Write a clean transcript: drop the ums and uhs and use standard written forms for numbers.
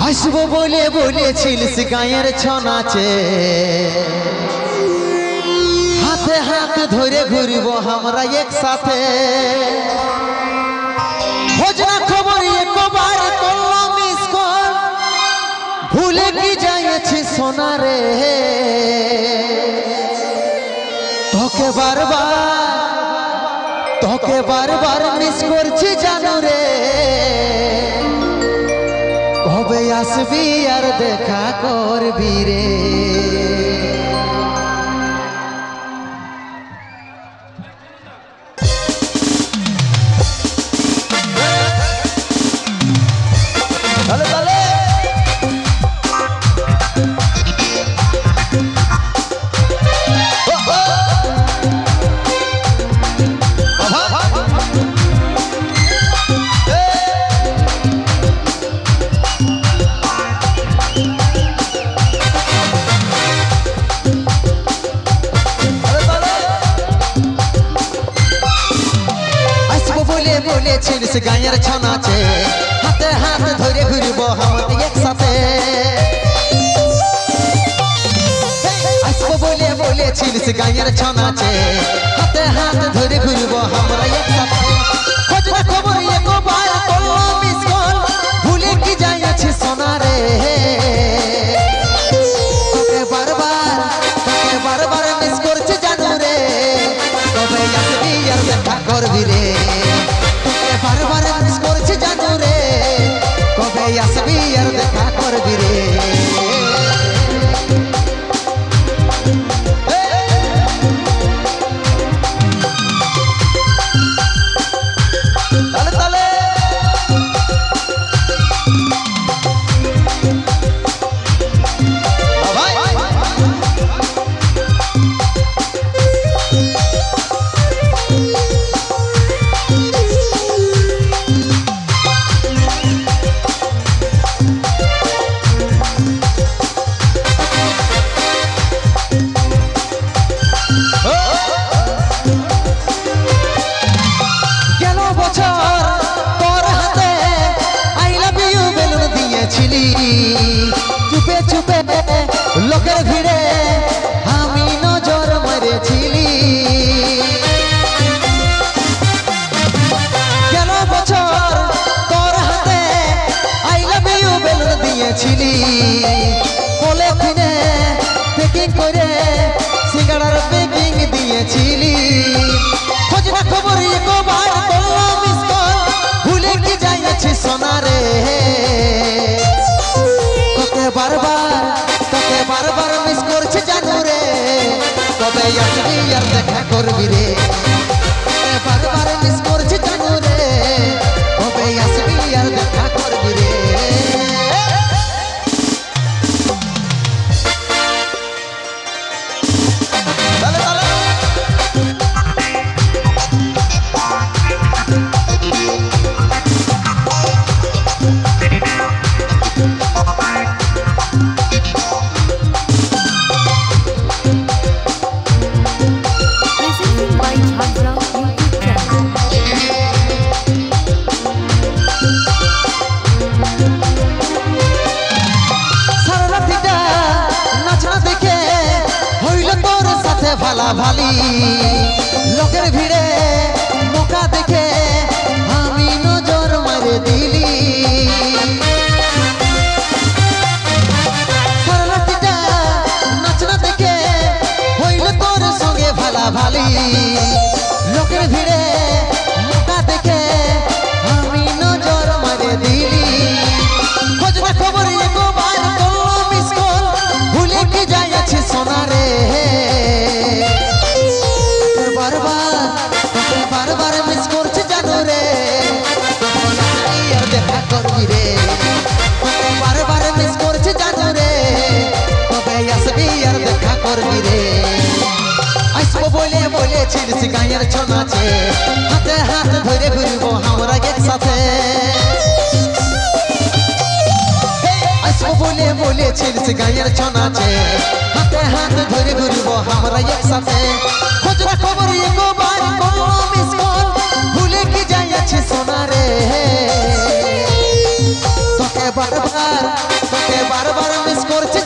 আসবো বলে বলেছিলিস গায়ের ছনাচে, হাতে হাত ধরে ঘুরবো আমরা একসাথে। খোঁজ না খবর একবার করলাম মিস কল, ভুলে কি যাইছি সোনারে। তোকে বারবার মিস করছি জানো রে। কবে আসবি আর দেখা করবি রে। বলেছিলিস গায়ের ছনাচে, হাতে হাত ধরে ঘুরবো আমরা একসাথে। আসবো বলে বলেছিলিস গায়ের ছনাচে, হাতে হাত ধরে ঘুরবো আমরা একসাথে। খোঁজ না খবর একবার করলো মিস কল, ভুলে কি যাইছি সোনারে। তোকে বারবার মিস করছি জানো রে। কবে আসবি আর দেখা করবি রে। বারবার মিস করছি জানো রে। কবে আসবি আর দেখা করবি রে। চুপে চুপে লোকের ভিড়ে আমি নজর মেরেছিলি। গেল বছর তোর হাতে আই লাভ ইউ বেলুন দিয়েছিলি। বলে কিনে প্যাকিং করে সিগারের প্যাকিং দিয়েছিলি। খোঁজ না খবর একবার করলো মিস কল, ভুলে কি যাইছি সোনারে। তোকে বারবার মিস করছি জানো রে। কবে আসবি আর দেখা করবি রে। বারবার মিস করছি জানো রে। কবে আসবি আর দেখা করবি রে। ভালা ভালি লোকের ভিড়ে মোকা দেখে আমি নজর মারে দিলি। সারাটিটা নাচনা দেখে হইল তোর সঙ্গে ভালা ভালি। লোকের ভিড়ে মোকা দেখে আমি নজর মারে দিলি। খোঁজ না খবর একবার করলো মিস কল, ভুলে কি যাইছি সোনারে। বারবার মিস করছি জানো রে। আর দেখা করবি রে। বারবার মিস করছি জানো রে। কবে আসবি আর দেখা করবি রে। আসবো বলে বলেছিলিস গায়ের ছনাচে, হাতে হাত ধরে ঘুরবো আমরা একসাথে। আসবো বলে বলেছিলিস গায়ের ছনাচে, হাতে হাত ধরে ঘুরবো আমরা একসাথে। খোঁজ না খবর একবার করলো মিস কল, ভুলে কি যাইছি সোনারে। তোকে বারবার তোকে বারবার মিস করছে